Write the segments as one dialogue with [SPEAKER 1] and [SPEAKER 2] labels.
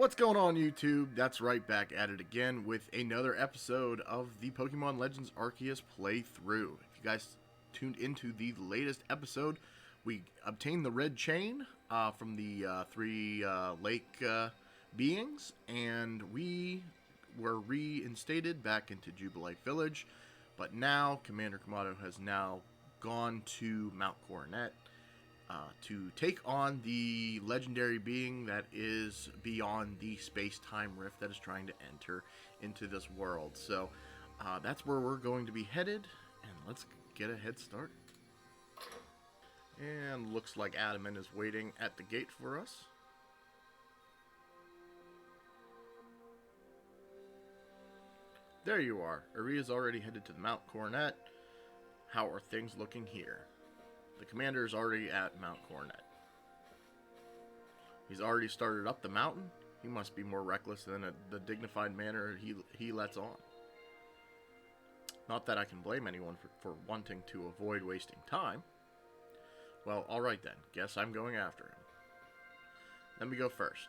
[SPEAKER 1] What's going on, YouTube? That's right, back at it again with another episode of the Pokemon Legends Arceus playthrough. If you guys tuned into the latest episode, we obtained the red chain from the three lake beings, and we were reinstated back into Jubilite Village. But now, Commander Kamado has now gone to Mount Coronet to take on the legendary being that is beyond the space-time rift that is trying to enter into this world. So that's where we're going to be headed, and let's get a head start. And looks like Adamant is waiting at the gate for us. There you are. Aria's already headed to the Mount Coronet. How are things looking here? The commander is already at Mount Coronet. He's already started up the mountain. He must be more reckless than the dignified manner he lets on. Not that I can blame anyone for wanting to avoid wasting time. Well, alright then. Guess I'm going after him. Let me go first.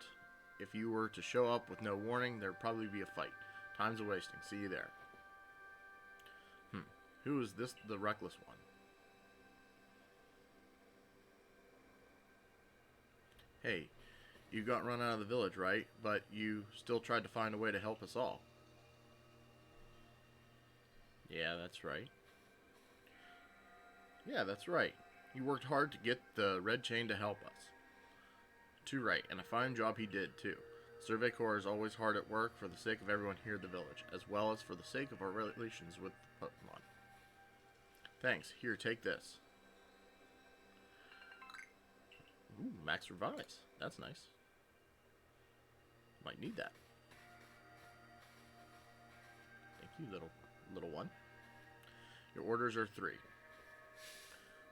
[SPEAKER 1] If you were to show up with no warning, there'd probably be a fight. Time's a wasting. See you there. Who is this, the reckless one? Hey, you got run out of the village, right? But you still tried to find a way to help us all. Yeah, that's right. Yeah, that's right. You worked hard to get the red chain to help us. Too right, and a fine job he did, too. Survey Corps is always hard at work for the sake of everyone here at the village, as well as for the sake of our relations with Pokemon. Thanks. Here, take this. Ooh, max revives. That's nice. Might need that. Thank you, little one. Your orders are 3.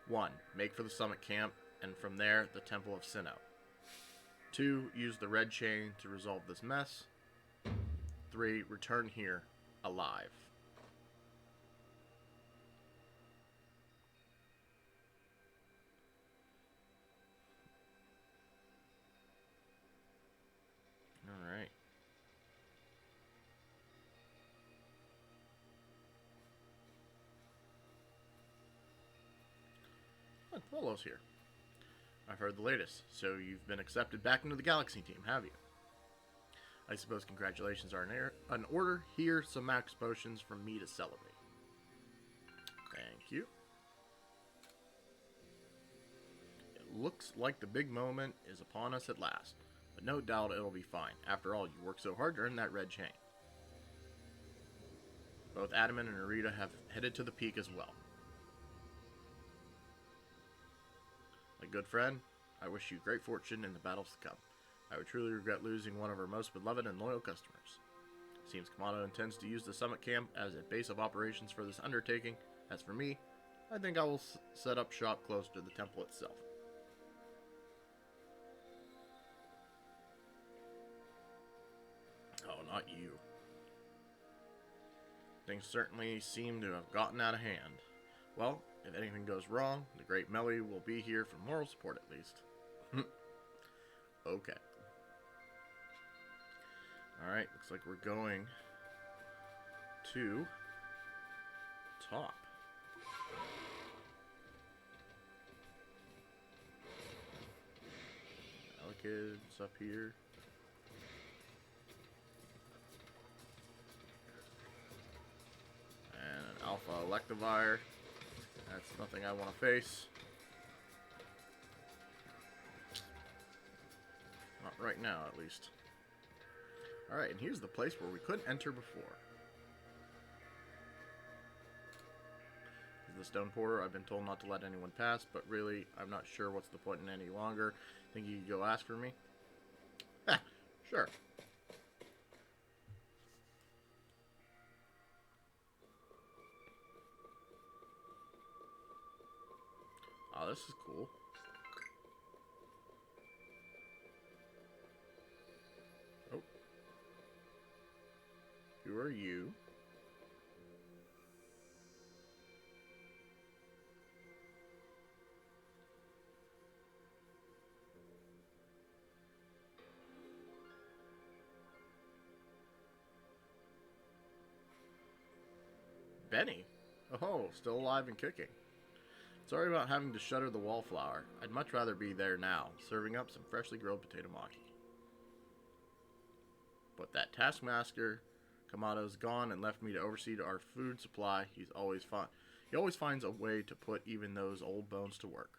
[SPEAKER 1] 1. Make for the summit camp, and from there, the Temple of Sinnoh. 2. Use the red chain to resolve this mess. 3. Return here, alive. Alright. Oh, Polo's here. I've heard the latest. So you've been accepted back into the Galaxy team, have you? I suppose congratulations are in order. Here, some max potions from me to celebrate. Thank you. It looks like the big moment is upon us at last. But no doubt it'll be fine. After all, you worked so hard to earn that red chain. Both Adamant and Arita have headed to the peak as well. My good friend, I wish you great fortune in the battles to come. I would truly regret losing one of our most beloved and loyal customers. Seems Kamado intends to use the summit camp as a base of operations for this undertaking. As for me, I think I will set up shop close to the temple itself. Oh, not you. Things certainly seem to have gotten out of hand. Well, if anything goes wrong, the Great Melly will be here for moral support at least. Okay. Alright, looks like we're going to top. Alikid's up here. And an Alpha Electivire. That's nothing I want to face. Not right now, at least. Alright, and here's the place where we couldn't enter before. This is the Stone Porter. I've been told not to let anyone pass, but really, I'm not sure what's the point in any longer. Think you could go ask for me? Ah, sure. Oh, this is cool. Oh. Who are you? Benny? Oh, still alive and kicking. Sorry about having to shutter the wallflower. I'd much rather be there now, serving up some freshly grilled potato maki. But that taskmaster, Kamado's gone and left me to oversee our food supply. He always finds a way to put even those old bones to work.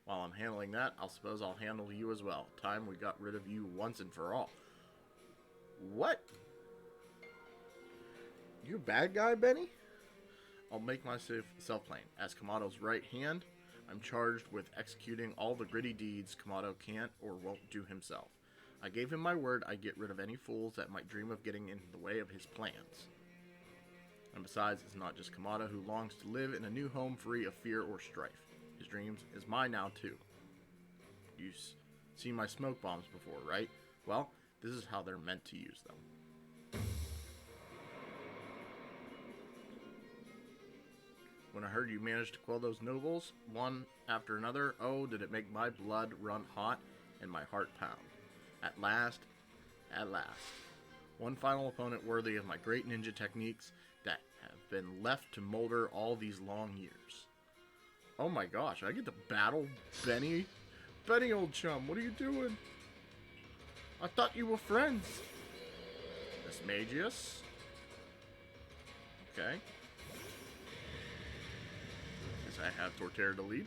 [SPEAKER 1] While I'm handling that, I suppose I'll handle you as well. Time we got rid of you once and for all. What? You a bad guy, Benny? I'll make myself plain. As Kamado's right hand, I'm charged with executing all the gritty deeds Kamado can't or won't do himself. I gave him my word I'd get rid of any fools that might dream of getting in the way of his plans. And besides, it's not just Kamado who longs to live in a new home free of fear or strife. His dreams is mine now, too. You've seen my smoke bombs before, right? Well, this is how they're meant to use them. When I heard you managed to quell those nobles, one after another, oh, did it make my blood run hot and my heart pound. At last, one final opponent worthy of my great ninja techniques that have been left to molder all these long years. Oh my gosh, I get to battle Benny? Benny, old chum, what are you doing? I thought you were friends. Miss Magius. Okay. Guess I have Torterra to lead.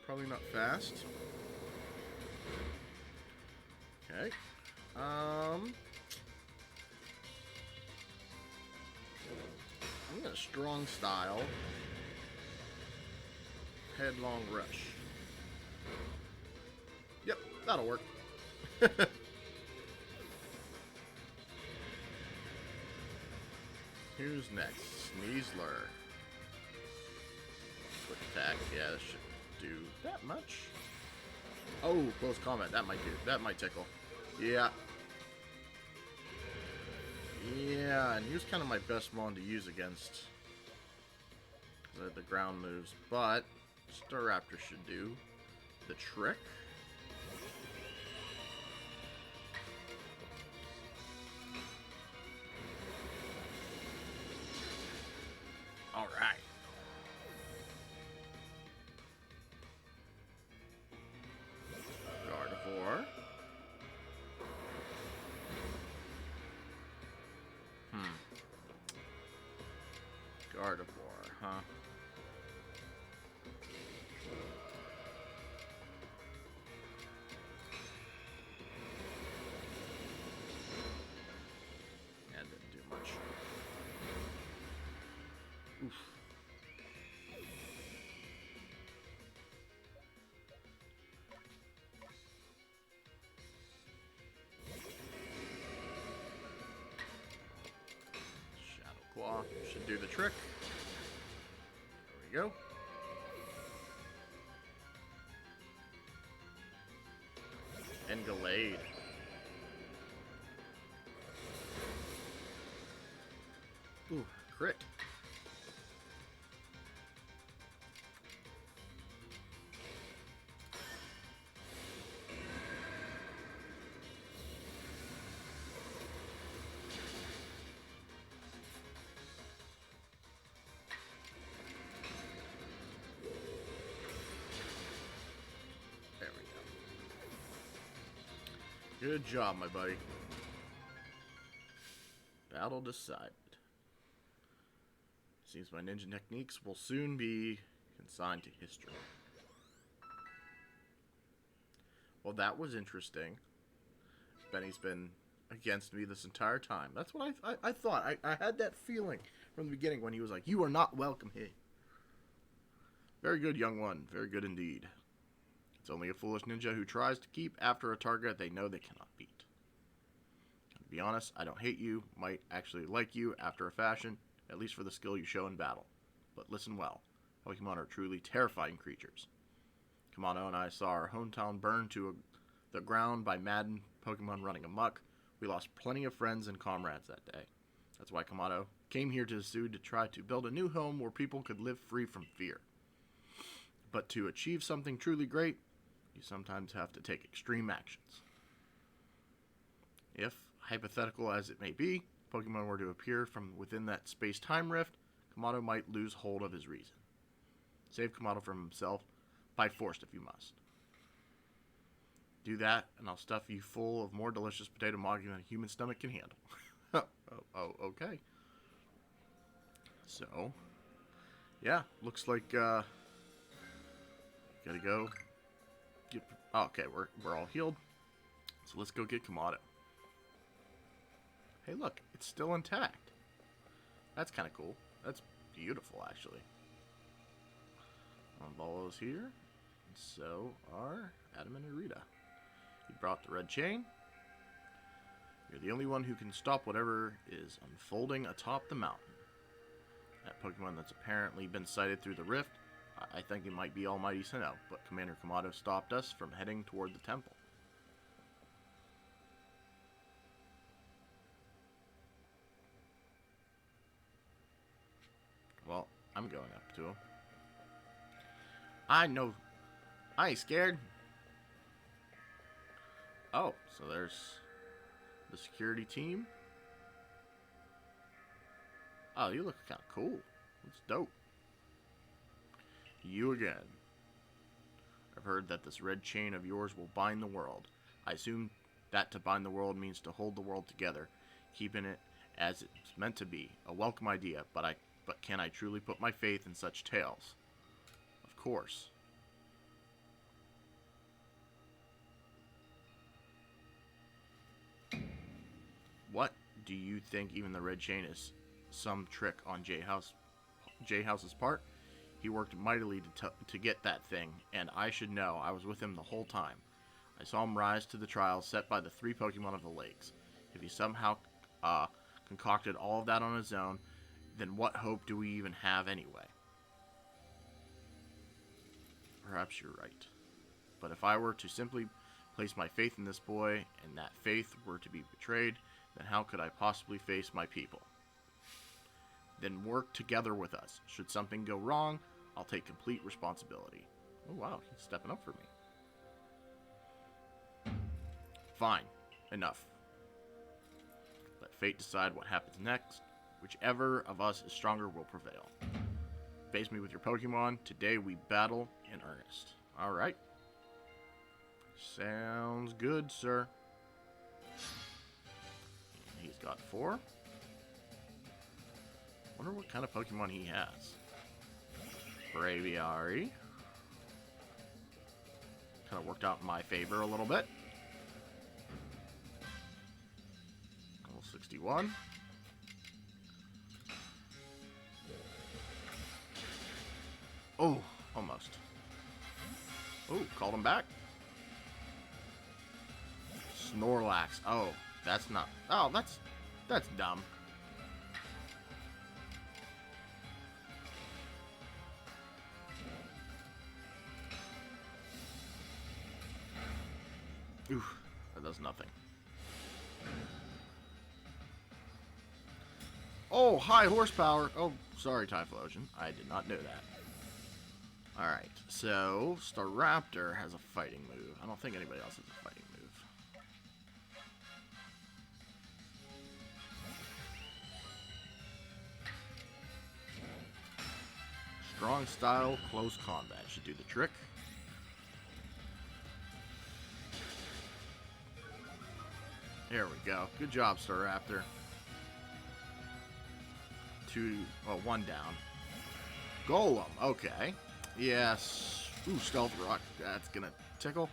[SPEAKER 1] Probably not fast. Okay. I'm gonna strong style. Headlong rush. Yep, that'll work. Who's next? Sneasler. Quick attack. Yeah, this should do that much. Oh, close combat. That might tickle. Yeah. Yeah, and he was kind of my best mon to use against the ground moves, but Staraptor should do the trick. All right. Gardevoir. Gardevoir, huh? That didn't do much. Oof. Shadow Claw should do the trick. There we go. And Gallade. Ooh, crit. There we go. Good job, my buddy. Battle decided. Seems my ninja techniques will soon be consigned to history. Well, that was interesting. Benny's been against me this entire time. That's what I thought. I had that feeling from the beginning when he was like, "You are not welcome here." Very good, young one. Very good indeed. It's only a foolish ninja who tries to keep after a target they know they cannot beat. To be honest, I don't hate you. Might actually like you after a fashion, at least for the skill you show in battle. But listen well. Pokemon are truly terrifying creatures. Kamado and I saw our hometown burn to the ground by maddened Pokemon running amok. We lost plenty of friends and comrades that day. That's why Kamado came here to the zoo to try to build a new home where people could live free from fear. But to achieve something truly great, you sometimes have to take extreme actions. If, hypothetical as it may be, Pokemon were to appear from within that space-time rift, Kamado might lose hold of his reason. Save Kamado from himself by force if you must. Do that, and I'll stuff you full of more delicious potato magi than a human stomach can handle. Okay. So, yeah, looks like gotta go. Okay, we're all healed. So let's go get Kamado. Hey, look, it's still intact. That's kind of cool. That's beautiful, actually. Volvo's here. And so are Adam and Arita. He brought the red chain. You're the only one who can stop whatever is unfolding atop the mountain. That Pokemon that's apparently been sighted through the rift, I think it might be Almighty Sinnoh, but Commander Kamado stopped us from heading toward the temple. Well, I'm going up to him. I know. I ain't scared. Oh, so there's the security team. Oh, you look kind of cool. That's dope. You again. I've heard that this red chain of yours will bind the world. I assume that to bind the world means to hold the world together, keeping it as it's meant to be. A welcome idea, but can I truly put my faith in such tales? Of course. What do you think? Even the red chain is some trick on J-House's part? He worked mightily to get that thing, and I should know. I was with him the whole time. I saw him rise to the trial set by the 3 Pokemon of the Lakes. If he somehow concocted all of that on his own, then what hope do we even have anyway? Perhaps you're right. But if I were to simply place my faith in this boy, and that faith were to be betrayed, then how could I possibly face my people? Then work together with us. Should something go wrong, I'll take complete responsibility. Oh wow, he's stepping up for me. Fine. Enough. Let fate decide what happens next. Whichever of us is stronger will prevail. Face me with your Pokemon. Today we battle in earnest. Alright. Sounds good, sir. He's got 4. Wonder what kind of Pokemon he has. Braviary. Kind of worked out in my favor a little bit. Level 61. Oh, almost. Oh, called him back. Snorlax. Oh, that's not. Oh, that's dumb. Oof, that does nothing. Oh, high horsepower. Oh, sorry, Typhlosion. I did not know that. Alright, so Staraptor has a fighting move. I don't think anybody else has a fighting move. Strong style, close combat should do the trick. There we go. Good job, Staraptor. 1 down. Golem, okay. Yes. Ooh, Stealth Rock. That's gonna tickle.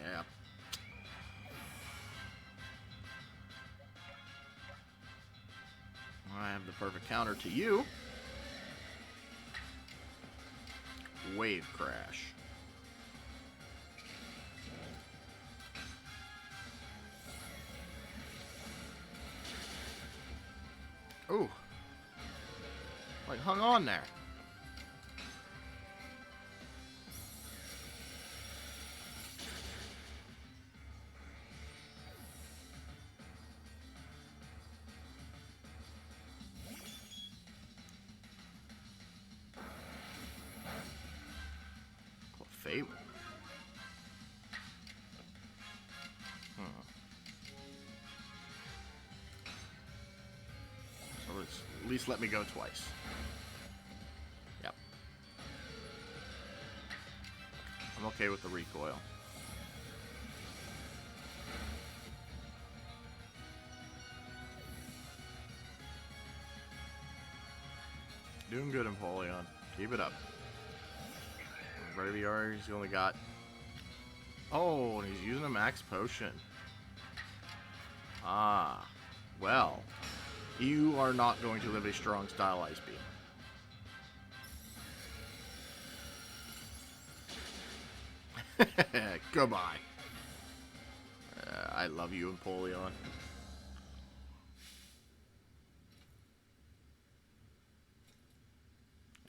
[SPEAKER 1] Yeah. I have the perfect counter to you. Wave Crash. Ooh. Like, hung on there. Fate. least let me go twice. Yep. I'm okay with the recoil. Doing good, Empoleon. Keep it up. Braviary, he's only got... Oh, and he's using a max potion. Ah. Well. You are not going to live a strong style Ice Beam. Goodbye. I love you, Empoleon.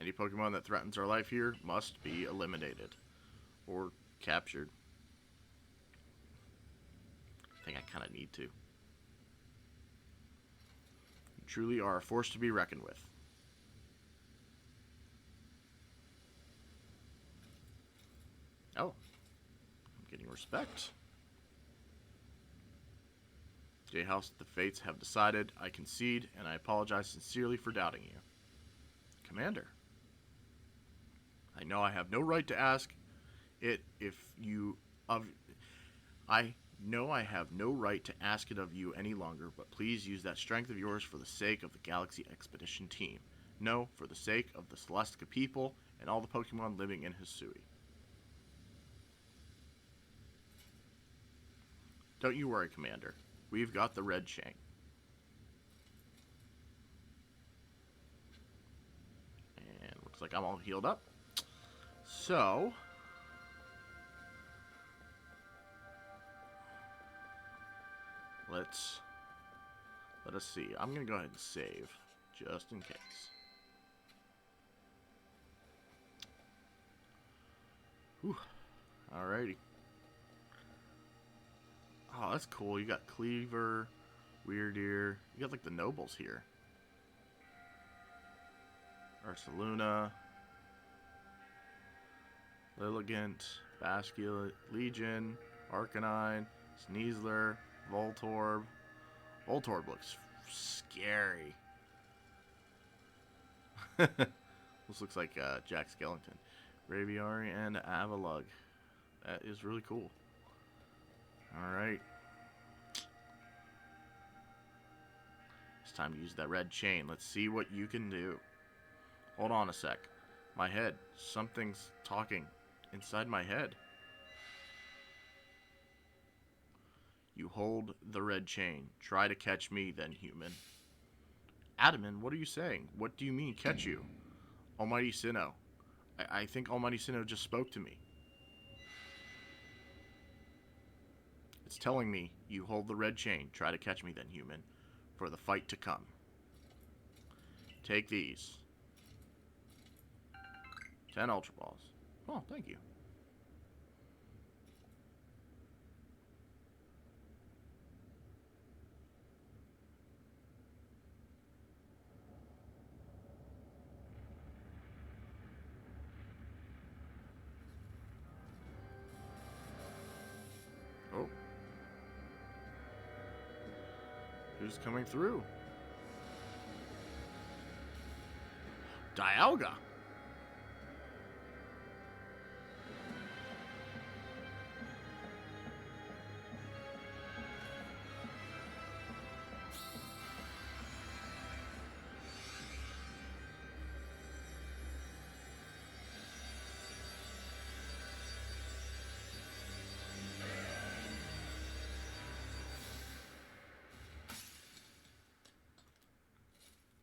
[SPEAKER 1] Any Pokemon that threatens our life here must be eliminated. Or captured. I think I kind of need to. You truly are a force to be reckoned with. Oh. I'm getting respect. J-House, the Fates have decided. I concede, and I apologize sincerely for doubting you. Commander. I know I have no right to ask it if you of I know I have no right to ask it of you any longer, but please use that strength of yours for the sake of the Galaxy Expedition team. No, for the sake of the Celestica people and all the Pokemon living in Hisui. Don't you worry, Commander. We've got the red chain. And looks like I'm all healed up. So, let us see. I'm going to go ahead and save, just in case. Whew. Alrighty. Oh, that's cool. You got Cleaver, Weirdeer. You got, like, the nobles here. Ursaluna. Lilligant, Basculate, Legion, Arcanine, Sneasler, Voltorb. Voltorb looks scary. This looks like Jack Skellington. Braviary and Avalugg. That is really cool. Alright. It's time to use that red chain. Let's see what you can do. Hold on a sec. My head. Something's talking inside my head. You hold the red chain. Try to catch me, then, human. Adaman, what are you saying? What do you mean, catch you? Almighty Sinnoh. I think Almighty Sinnoh just spoke to me. It's telling me, you hold the red chain. Try to catch me, then, human. For the fight to come. Take these. 10 Ultra Balls. Oh, thank you. Oh. Who's coming through? Dialga.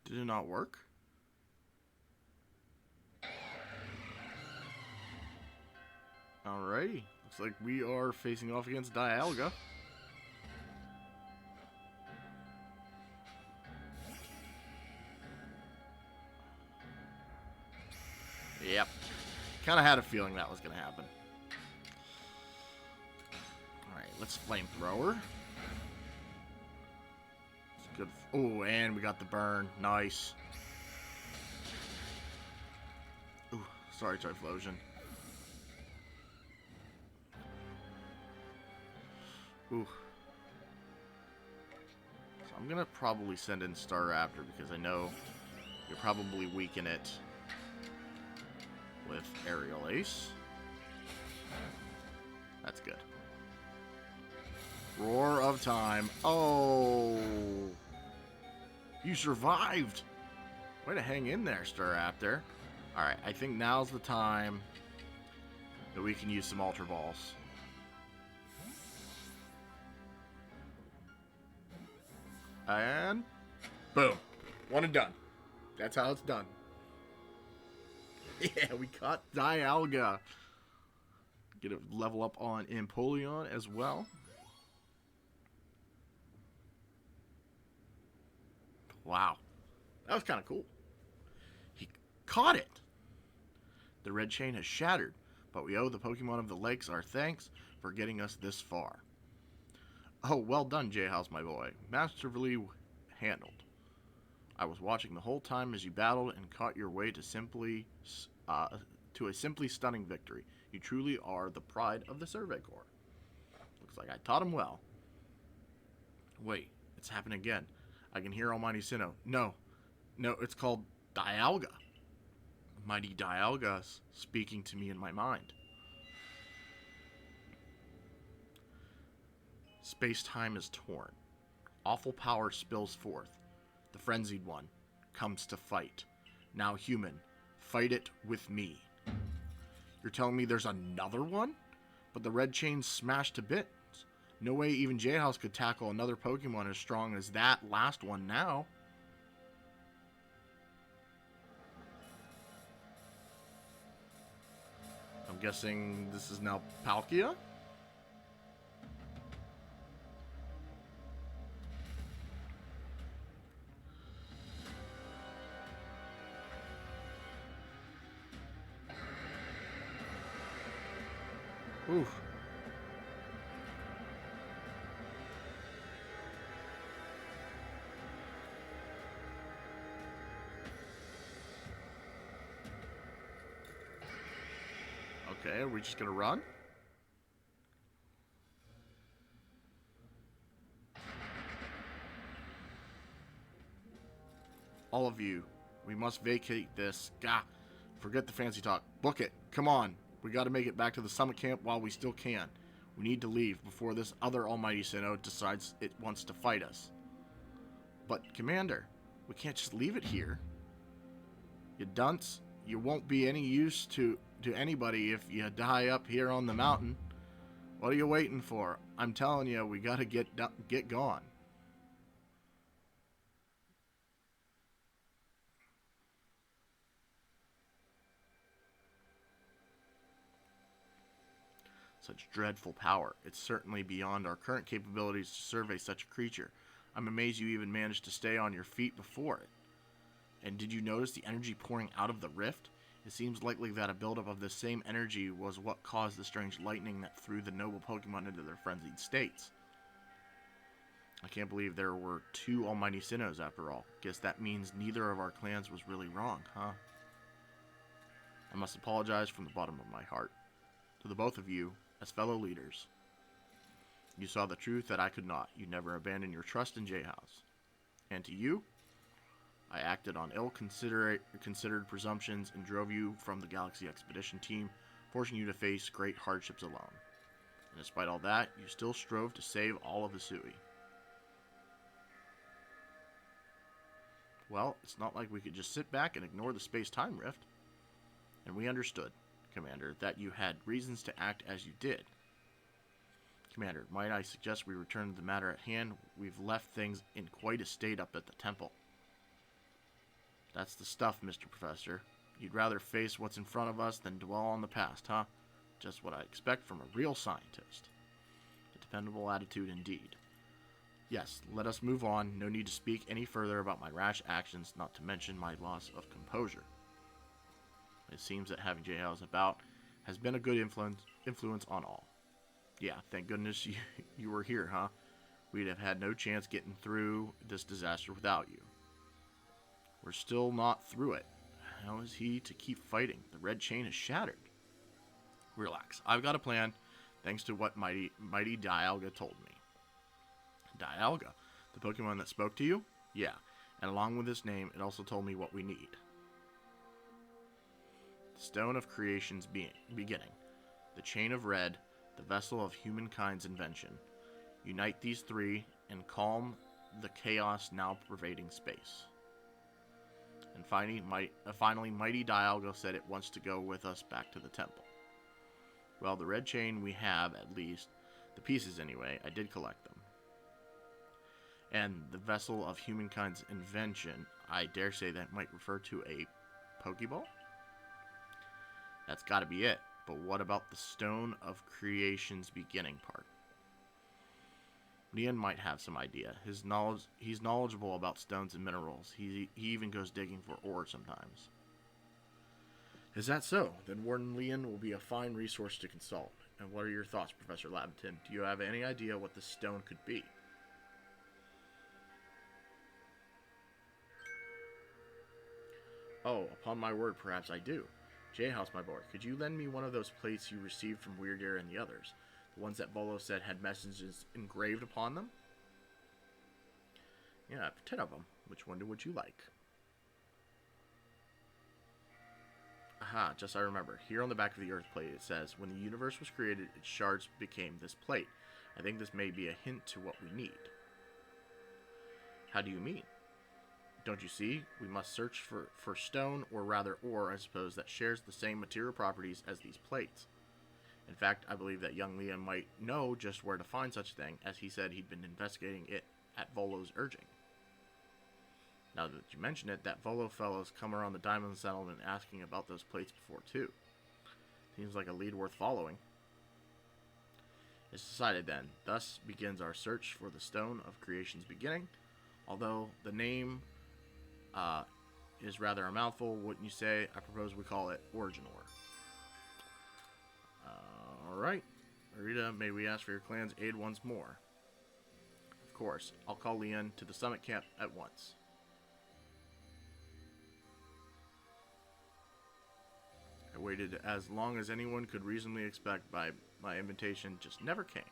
[SPEAKER 1] Did it not work? Alrighty. Looks like we are facing off against Dialga. Yep. Kind of had a feeling that was going to happen. Alright, let's Flamethrower. Good. Oh, and we got the burn. Nice. Ooh, sorry, Typhlosion. Ooh. So I'm gonna probably send in Staraptor because I know You'll probably weaken it with Aerial Ace. That's good. Roar of Time. Oh! You survived! Way to hang in there, Staraptor. Alright, I think now's the time that we can use some Ultra Balls. And boom. One and done. That's how it's done. Yeah, we caught Dialga. Get a level up on Empoleon as well. Wow. That was kind of cool. He caught it. The red chain has shattered, but we owe the Pokemon of the Lakes our thanks for getting us this far. Oh, well done, J-House, my boy. Masterfully handled. I was watching the whole time as you battled and caught your way to a simply stunning victory. You truly are the pride of the Survey Corps. Looks like I taught him well. Wait, it's happened again. I can hear Almighty Sinnoh. No, it's called Dialga. Mighty Dialga's speaking to me in my mind. Space-time is torn. Awful power spills forth. The frenzied one comes to fight. Now human, fight it with me. You're telling me there's another one? But the red chain's smashed to bits. No way even J-House could tackle another Pokemon as strong as that last one now. I'm guessing this is now Palkia? Oof. Okay, are we just gonna run? All of you, we must vacate this. Gah, forget the fancy talk. Book it. Come on. We gotta make it back to the summit camp while we still can. We need to leave before this other Almighty Sinnoh decides it wants to fight us. But, Commander, we can't just leave it here. You dunce. You won't be any use to anybody if you die up here on the mountain. What are you waiting for? I'm telling you, we gotta get gone. Such dreadful power. It's certainly beyond our current capabilities to survey such a creature. I'm amazed you even managed to stay on your feet before it. And did you notice the energy pouring out of the rift? It seems likely that a buildup of this same energy was what caused the strange lightning that threw the noble Pokemon into their frenzied states. I can't believe there were two Almighty Sinnohs after all. Guess that means neither of our clans was really wrong, huh? I must apologize from the bottom of my heart. To the both of you, as fellow leaders. You saw the truth that I could not. You never abandoned your trust in J-House. And to you, I acted on ill-considered presumptions and drove you from the Galaxy Expedition team, forcing you to face great hardships alone. And despite all that, you still strove to save all of Hisui. Well, it's not like we could just sit back and ignore the space-time rift. And we understood, Commander, that you had reasons to act as you did. Commander, might I suggest we return to the matter at hand? We've left things in quite a state up at the temple. That's the stuff, Mr. Professor. You'd rather face what's in front of us than dwell on the past, huh? Just what I expect from a real scientist. A dependable attitude indeed. Yes, let us move on. No need to speak any further about my rash actions, not to mention my loss of composure. It seems that having J-House about has been a good influence on all. Yeah, thank goodness you were here, huh? We'd have had no chance getting through this disaster without you. We're still not through it. How is he to keep fighting? The red chain is shattered. Relax. I've got a plan, thanks to what mighty Dialga told me. Dialga? The Pokemon that spoke to you? Yeah. And along with this name, it also told me what we need. The Stone of Creation's beginning. The Chain of Red, the vessel of humankind's invention. Unite these three and calm the chaos now pervading space. And finally, Mighty Dialga said it wants to go with us back to the temple. Well, the red chain we have, at least, the pieces anyway, I did collect them. And the vessel of humankind's invention, I dare say that might refer to a Pokeball? That's gotta be it. But what about the Stone of Creation's beginning part? Leon might have some idea. He's knowledgeable about stones and minerals. He even goes digging for ore sometimes. Is that so? Then Warden Leon will be a fine resource to consult. And what are your thoughts, Professor Laventon? Do you have any idea what the stone could be? Oh, upon my word, perhaps I do. J-House, my boy, could you lend me one of those plates you received from Weird Ear and the others? The ones that Volo said had messages engraved upon them? Yeah, I have 10 of them. Which one would you like? Aha, just I remember. Here on the back of the Earth plate it says, when the universe was created, its shards became this plate. I think this may be a hint to what we need. How do you mean? Don't you see? We must search for stone, or rather ore, I suppose, that shares the same material properties as these plates. In fact, I believe that young Leon might know just where to find such a thing, as he said he'd been investigating it at Volo's urging. Now that you mention it, that Volo fellow's come around the Diamond Settlement asking about those plates before, too. Seems like a lead worth following. It's decided then. Thus begins our search for the Stone of Creation's beginning. Although the name is rather a mouthful, wouldn't you say? I propose we call it Origin Ore. Alright. Marita, may we ask for your clan's aid once more? Of course. I'll call Leon to the summit camp at once. I waited as long as anyone could reasonably expect, by my invitation just never came.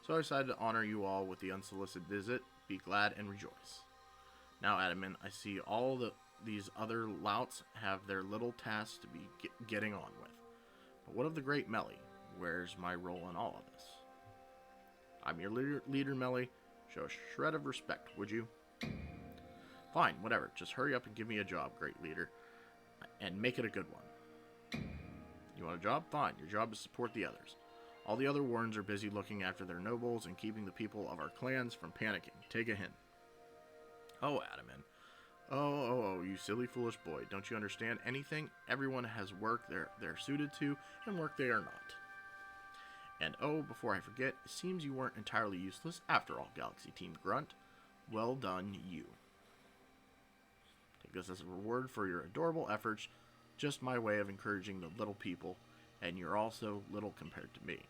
[SPEAKER 1] So I decided to honor you all with the unsolicited visit. Be glad and rejoice. Now, Adaman, I see all these other louts have their little tasks to be getting on with. But what of the great Melly? Where's my role in all of this? I'm your leader, Melly. Show a shred of respect, would you? Fine, whatever. Just hurry up and give me a job, great leader. And make it a good one. You want a job? Fine. Your job is to support the others. All the other wardens are busy looking after their nobles and keeping the people of our clans from panicking. Take a hint. Oh, Adaman. Oh, you silly, foolish boy. Don't you understand anything? Everyone has work they're suited to and work they are not. And oh, before I forget, it seems you weren't entirely useless after all, Galaxy Team Grunt. Well done, you. Take this as a reward for your adorable efforts. Just my way of encouraging the little people, and you're also little compared to me.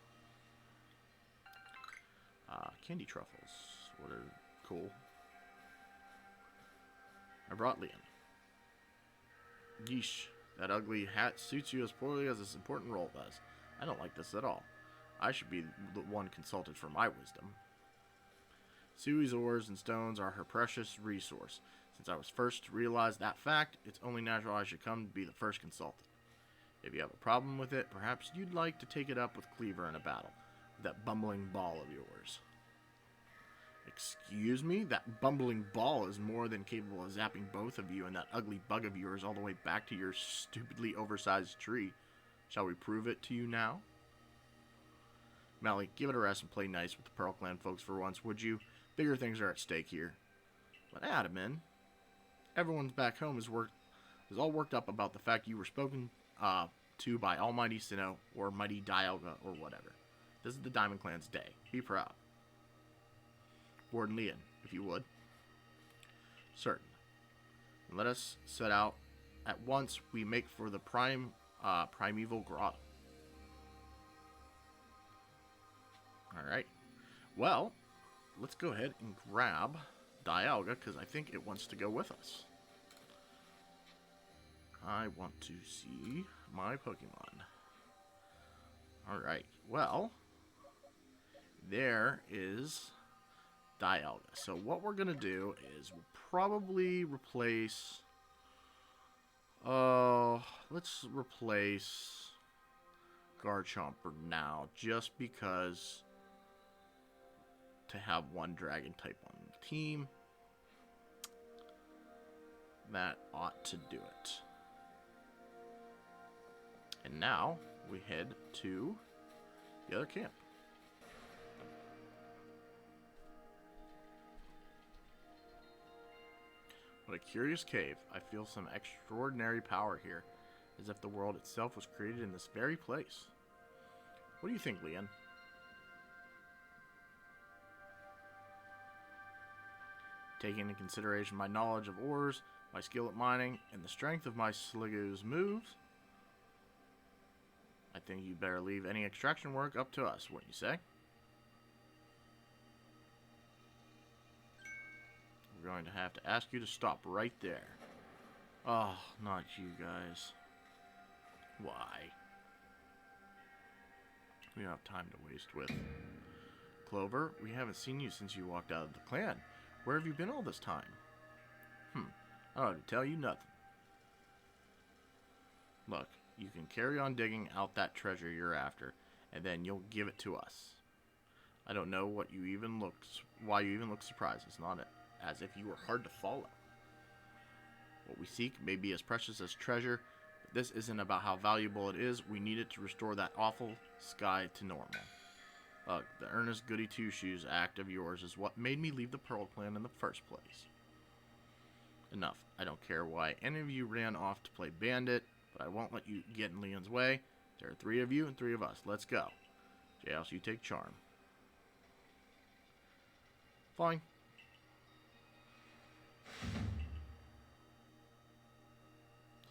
[SPEAKER 1] Candy truffles. What are cool. I brought Leon. Yeesh, that ugly hat suits you as poorly as this important role does. I don't like this at all. I should be the one consulted for my wisdom. Sui's ores and stones are her precious resource. Since I was first to realize that fact, it's only natural I should come to be the first consultant. If you have a problem with it, perhaps you'd like to take it up with Cleaver in a battle, with that bumbling ball of yours. Excuse me? That bumbling ball is more than capable of zapping both of you and that ugly bug of yours all the way back to your stupidly oversized tree. Shall we prove it to you now? Mally, give it a rest and play nice with the Pearl Clan folks for once, would you? Bigger things are at stake here. But Adaman, everyone's back home is all worked up about the fact you were spoken to by Almighty Sinnoh or Mighty Dialga or whatever. This is the Diamond Clan's day. Be proud. Warden Leon, if you would. Certainly. Let us set out at once. We make for the primeval grotto. Alright. Well, let's go ahead and grab Dialga, because I think it wants to go with us. I want to see my Pokemon. Alright, well, there is Dialga. So what we're gonna do is we'll probably replace. Let's replace Garchomp for now, just because to have one Dragon type on the team, that ought to do it. And now we head to the other camp. What a curious cave. I feel some extraordinary power here, as if the world itself was created in this very place. What do you think, Leon? Taking into consideration my knowledge of ores, my skill at mining, and the strength of my Sliggoo's moves, I think you better leave any extraction work up to us, wouldn't you say? We're going to have to ask you to stop right there. Oh, not you guys. Why? We don't have time to waste with. Clover, we haven't seen you since you walked out of the clan. Where have you been all this time? I don't have to tell you nothing. Look, you can carry on digging out that treasure you're after, and then you'll give it to us. I don't know why you even look surprised. It's not as if you were hard to follow. What we seek may be as precious as treasure, but this isn't about how valuable it is. We need it to restore that awful sky to normal. The earnest goody two-shoes act of yours is what made me leave the Pearl Clan in the first place. Enough. I don't care why any of you ran off to play bandit, but I won't let you get in Leon's way. There are 3 of you and 3 of us. Let's go. J-House, you take charm. Fine.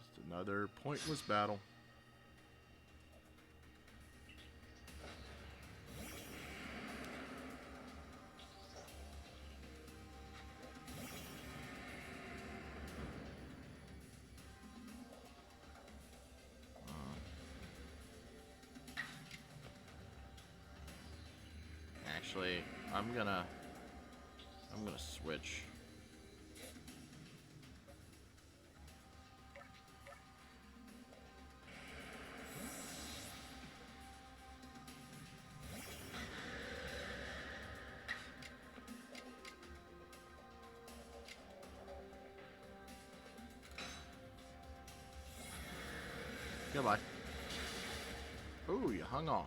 [SPEAKER 1] Just another pointless battle. Actually, I'm gonna switch. Goodbye. Ooh, you hung on.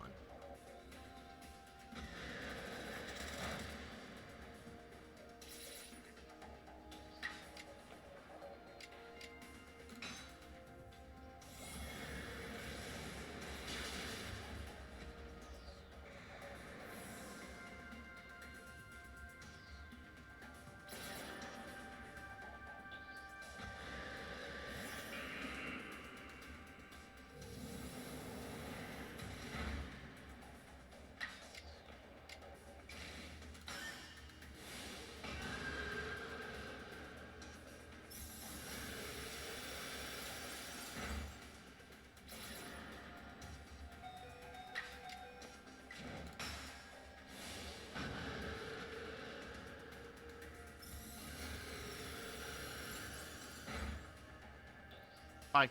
[SPEAKER 1] Bye.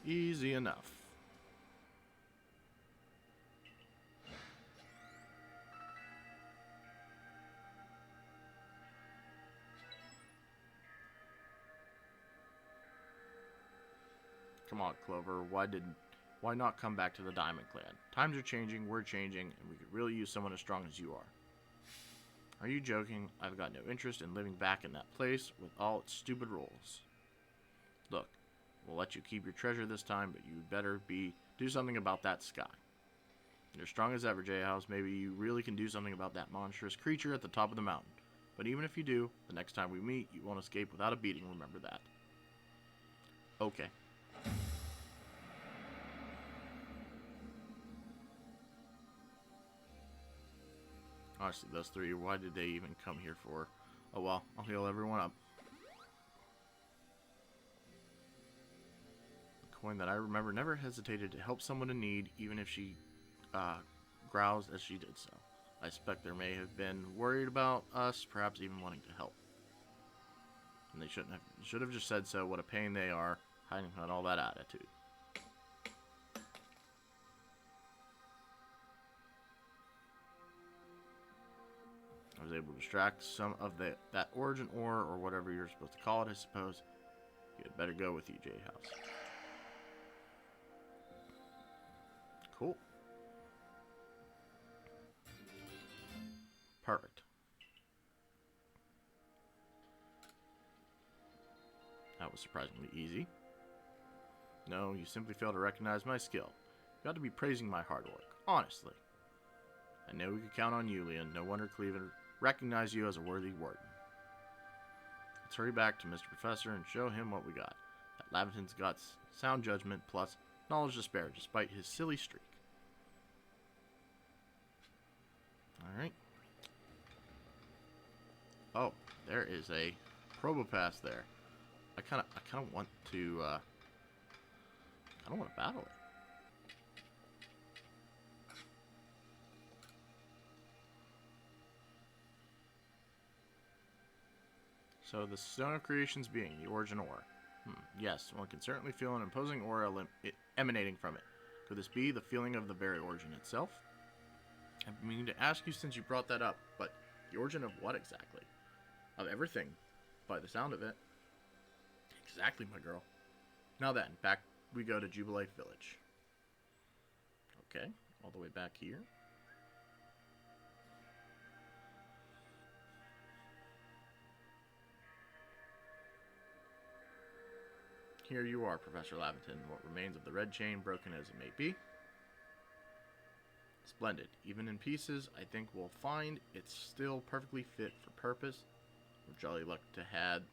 [SPEAKER 1] Easy enough. Come on, Clover. Why not come back to the Diamond Clan? Times are changing, we're changing, and we could really use someone as strong as you are. Are you joking? I've got no interest in living back in that place with all its stupid rules. Look, we'll let you keep your treasure this time, but you better do something about that sky. You're strong as ever, J-House. Maybe you really can do something about that monstrous creature at the top of the mountain. But even if you do, the next time we meet, you won't escape without a beating, remember that. Okay. Honestly, those 3, why did they even come here for? Oh well, I'll heal everyone up. A coin that I remember never hesitated to help someone in need, even if she growls as she did so. I suspect there may have been worried about us, perhaps even wanting to help. And they should have just said so. What a pain they are, hiding behind all that attitude. I was able to extract some of that origin ore, or whatever you're supposed to call it, I suppose. You had better go with you, J-House. Cool. Perfect. That was surprisingly easy. No, you simply fail to recognize my skill. You ought to be praising my hard work, honestly. I know we could count on you, Leon. No wonder Cleveland recognized you as a worthy warden. Let's hurry back to Mr. Professor and show him what we got. That Laventon's got sound judgment plus knowledge to spare, despite his silly streak. Alright. Oh, there is a Probopass there. I kinda want to battle it. So the Stone of Creation's being, the origin ore. Yes, one can certainly feel an imposing aura emanating from it. Could this be the feeling of the very origin itself? I've been meaning to ask you since you brought that up, but the origin of what exactly? Of everything, by the sound of it. Exactly, my girl. Now then, back we go to Jubilee Village. Okay, all the way back here. Here you are, Professor Laventon. What remains of the red chain, broken as it may be. Splendid. Even in pieces, I think we'll find it's still perfectly fit for purpose. We're jolly lucky to had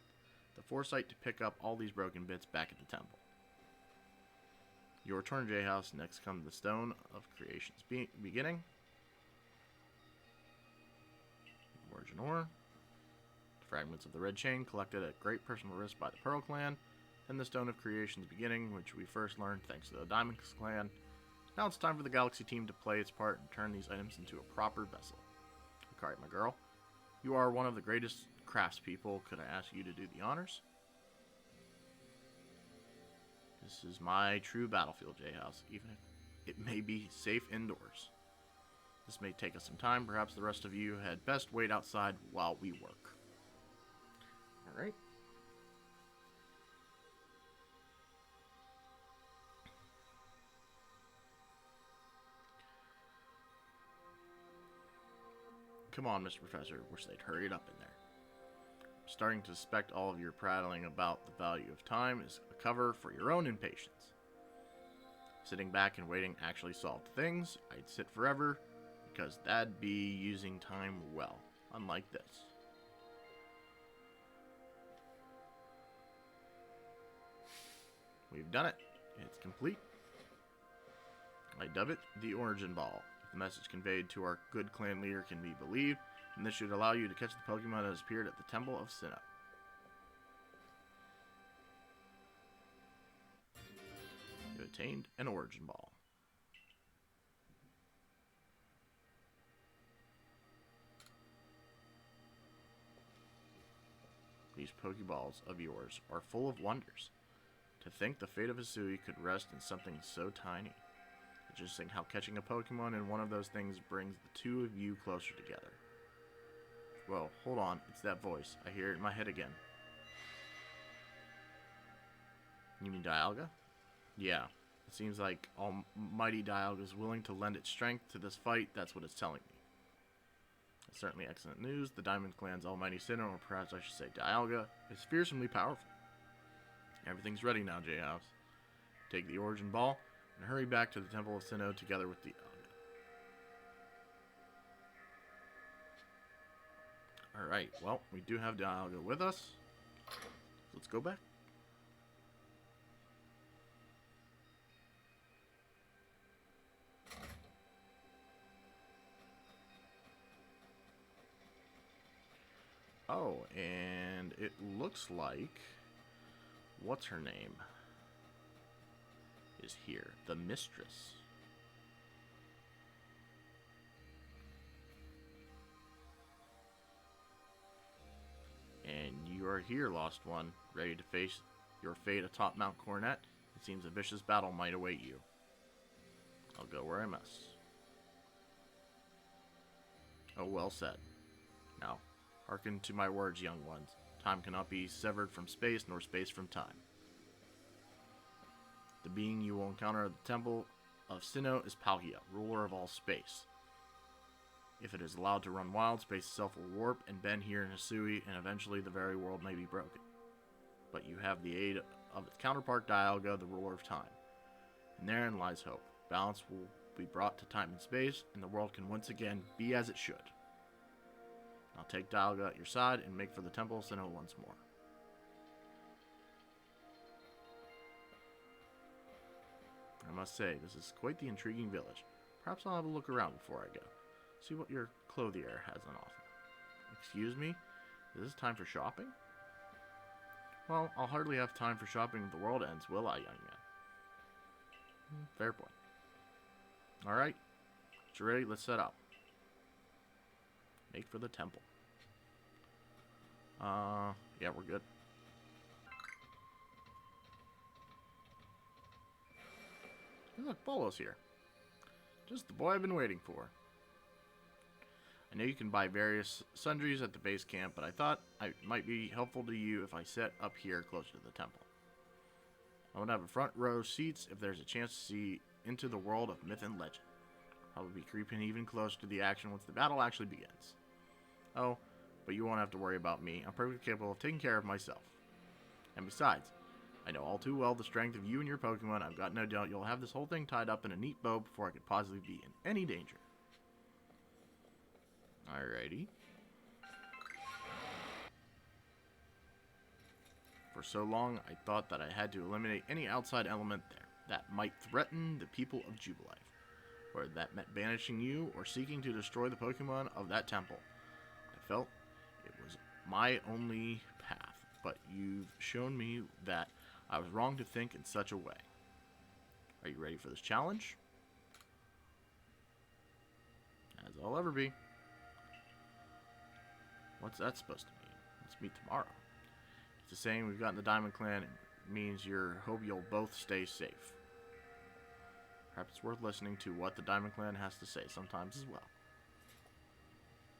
[SPEAKER 1] the foresight to pick up all these broken bits back at the temple. Your turn, J-House. Next comes the Stone of Creation's beginning. Origin ore. Fragments of the red chain collected at great personal risk by the Pearl Clan. Then the Stone of Creation's beginning, which we first learned thanks to the Diamond Clan. Now it's time for the Galaxy team to play its part and turn these items into a proper vessel. Alright, my girl. You are one of the greatest craftspeople. Could I ask you to do the honors? This is my true battlefield, J-House, even if it may be safe indoors. This may take us some time. Perhaps the rest of you had best wait outside while we work. Alright. Come on, Mr. Professor. Wish they'd hurry it up in there. I'm starting to suspect all of your prattling about the value of time is a cover for your own impatience. Sitting back and waiting actually solved things. I'd sit forever, because that'd be using time well, unlike this. We've done it. It's complete. I dub it the Origin Ball. The message conveyed to our good clan leader can be believed, and this should allow you to catch the Pokemon that has appeared at the Temple of Sinnoh. You attained an Origin Ball. These Pokeballs of yours are full of wonders. To think the fate of Hisui could rest in something so tiny. Just think how catching a Pokemon in one of those things brings the two of you closer together. Whoa, hold on, it's that voice. I hear it in my head again. You mean Dialga? Yeah, it seems like almighty Dialga is willing to lend its strength to this fight. That's what it's telling me. That's certainly excellent news. The Diamond Clan's almighty Sinnoh, or perhaps I should say Dialga, is fearsomely powerful. Everything's ready now, J-House. Take the Origin Ball and hurry back to the Temple of Sinnoh together with Dialga. Alright, well, we do have Dialga with us. Let's go back. Oh, and it looks like... what's her name? Is here. The Mistress. are here, Lost One, ready to face your fate atop Mount Coronet. It seems a vicious battle might await you. I'll go where I must. Oh, well said. Now, hearken to my words, young ones. Time cannot be severed from space, nor space from time. The being you will encounter at the Temple of Sinnoh is Palkia, ruler of all space. If it is allowed to run wild, space itself will warp and bend here in Hisui, and eventually the very world may be broken. But you have the aid of its counterpart, Dialga, the ruler of time. And therein lies hope. Balance will be brought to time and space, and the world can once again be as it should. Now take Dialga at your side and make for the Temple of Sinnoh once more. I must say, this is quite the intriguing village. Perhaps I'll have a look around before I go. See what your clothier has on offer. Excuse me? Is this time for shopping? Well, I'll hardly have time for shopping if the world ends, will I, young man? Fair point. Alright. Once you're ready, let's set out. Make for the temple. Yeah, we're good. Look, Bolo's here. Just the boy I've been waiting for. I know you can buy various sundries at the base camp, but I thought it might be helpful to you if I set up here closer to the temple. I want to have a front row seats if there's a chance to see into the world of myth and legend. Probably be creeping even closer to the action once the battle actually begins. Oh, but you won't have to worry about me. I'm perfectly capable of taking care of myself. And besides, I know all too well the strength of you and your Pokemon. I've got no doubt you'll have this whole thing tied up in a neat bow before I could possibly be in any danger. Alrighty. For so long, I thought that I had to eliminate any outside element there that might threaten the people of Jubilife. Whether that meant banishing you or seeking to destroy the Pokemon of that temple. I felt it was my only path, but you've shown me that I was wrong to think in such a way. Are you ready for this challenge? As I'll ever be. What's that supposed to mean? Let's meet tomorrow. It's a saying we've got in the Diamond Clan. It means hope you'll both stay safe. Perhaps it's worth listening to what the Diamond Clan has to say sometimes as well.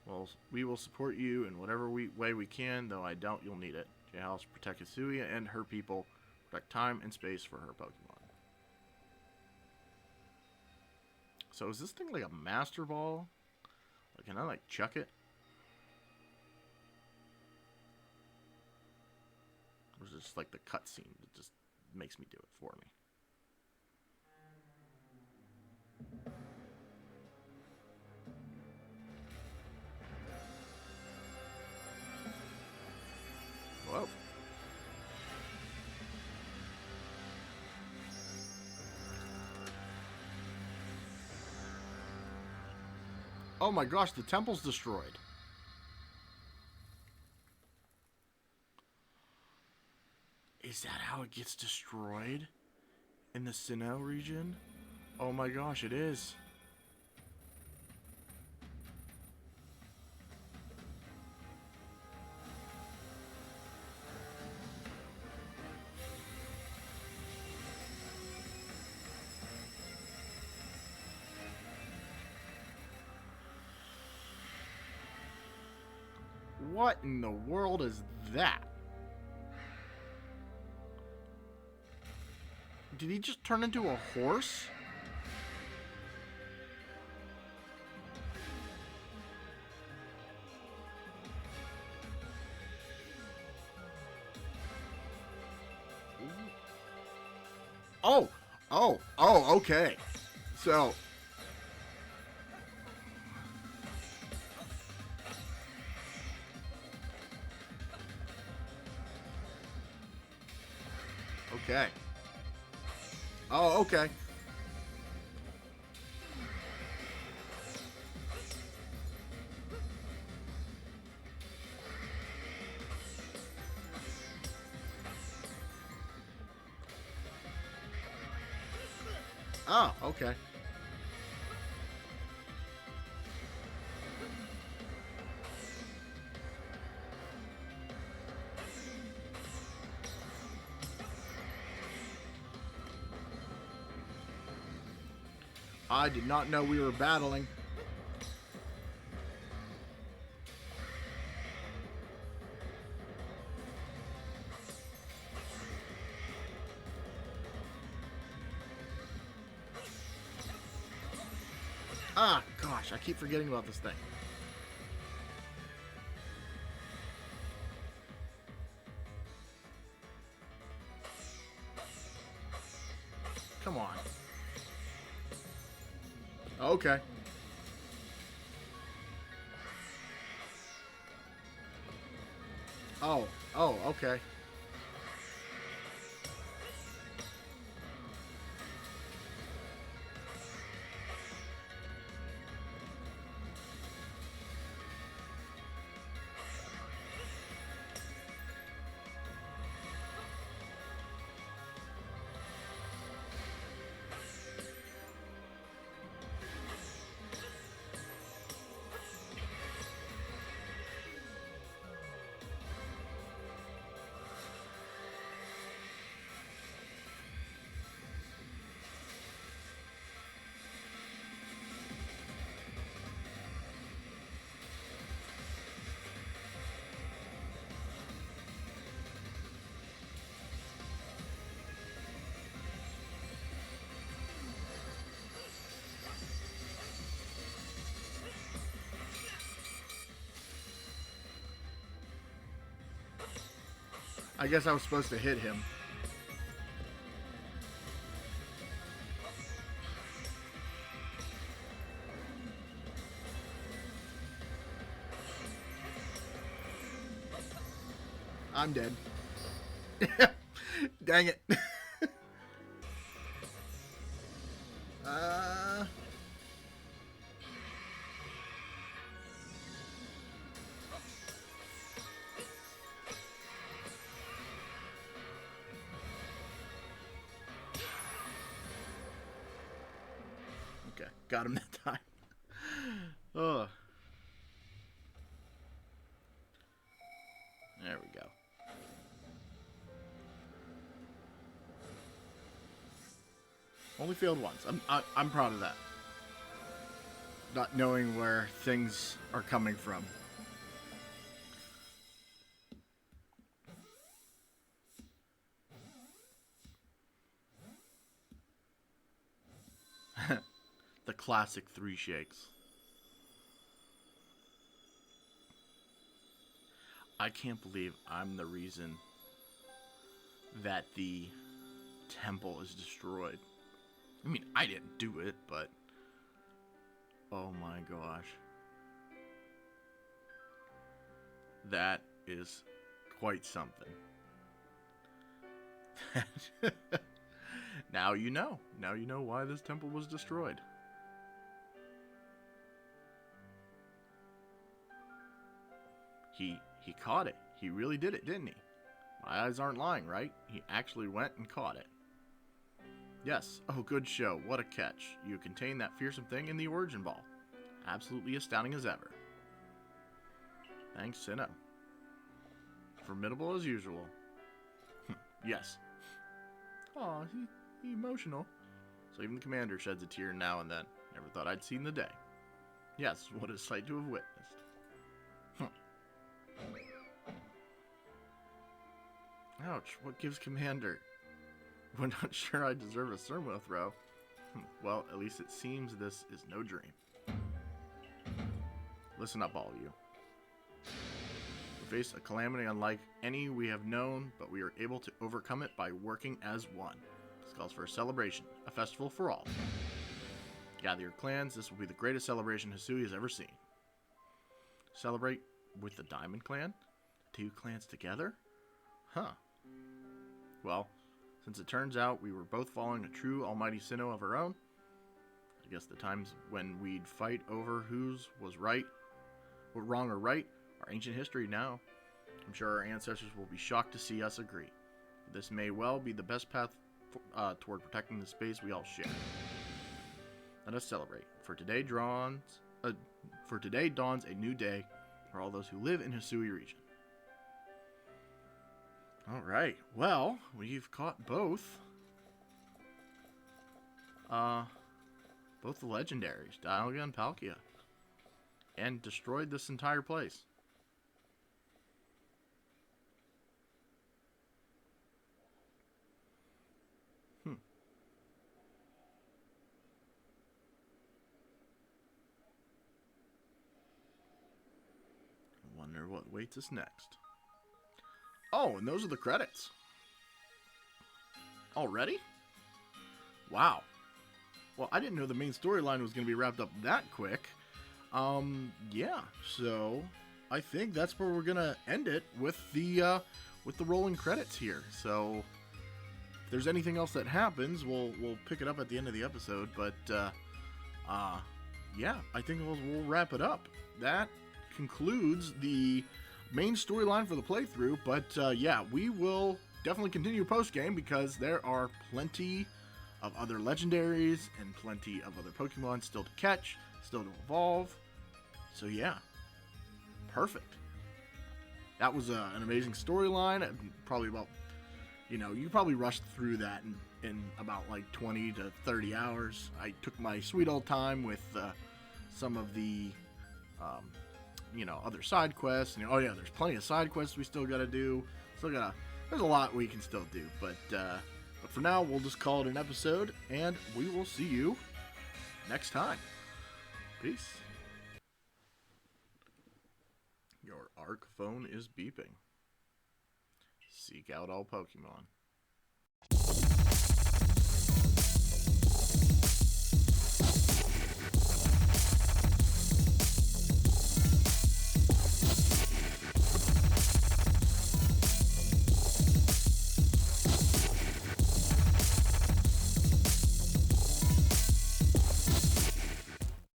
[SPEAKER 1] Well, we will support you in whatever way we can, though I doubt you'll need it. J-House protect Hisui and her people. Protect time and space for her Pokemon. So is this thing like a Master Ball? Like, can I like chuck it? Or is it just like the cutscene that just makes me do it for me? Whoa. Oh my gosh, the temple's destroyed. Is that how it gets destroyed? In the Sinnoh region? Oh my gosh, it is. What in the world is that? Did he just turn into a horse? Oh, okay. So... Okay. Oh, okay. Oh, okay. I did not know we were battling. Ah, gosh, I keep forgetting about this thing. Come on. Okay. Oh, okay. I guess I was supposed to hit him. I'm dead. Dang it. uh... Okay, got him that time. Ugh. There we go. Only failed once. I'm proud of that. Not knowing where things are coming from. The classic 3 shakes. I can't believe I'm the reason that the temple is destroyed. I mean, I didn't do it, but... Oh my gosh. That is quite something. Now you know. Now you know why this temple was destroyed. He caught it. He really did it, didn't he? My eyes aren't lying, right? He actually went and caught it. Yes. Oh, good show. What a catch. You contained that fearsome thing in the origin ball. Absolutely astounding as ever. Thanks, Sinnoh. Formidable as usual. Yes. Aw, he emotional. So even the commander sheds a tear now and then. Never thought I'd seen the day. Yes, what a sight to have witnessed. Ouch, what gives commander? We're not sure I deserve a sermon throw. Well, at least it seems this is no dream. Listen up, all of you. We face a calamity unlike any we have known, but we are able to overcome it by working as one. This calls for a celebration, a festival for all. Gather your clans, this will be the greatest celebration Hisui has ever seen. Celebrate with the Diamond Clan? 2 clans together? Huh. Well, since it turns out we were both following a true almighty Sinnoh of our own, I guess the times when we'd fight over whose was right, or wrong or right, are ancient history now. I'm sure our ancestors will be shocked to see us agree. This may well be the best path toward protecting the space we all share. Let us celebrate. For today dawns a new day for all those who live in Hisui region. Alright, well, we've caught both. both the legendaries, Dialga and Palkia, and destroyed this entire place. Wonder what waits us next. Oh, and those are the credits. Already? Wow. Well, I didn't know the main storyline was going to be wrapped up that quick. Yeah. So I think that's where we're going to end it with the rolling credits here. So if there's anything else that happens, we'll pick it up at the end of the episode. But yeah, I think we'll wrap it up. That concludes the main storyline for the playthrough. But yeah, we will definitely continue post-game because there are plenty of other legendaries and plenty of other Pokemon still to catch, still to evolve. So yeah, perfect. That was an amazing storyline. Probably about, you probably rushed through that in about like 20 to 30 hours. I took my sweet old time with some of the other side quests. Oh yeah, there's plenty of side quests we still gotta do. There's a lot we can still do, but for now, we'll just call it an episode, and we will see you next time. Peace. Your ARC phone is beeping. Seek out all Pokemon.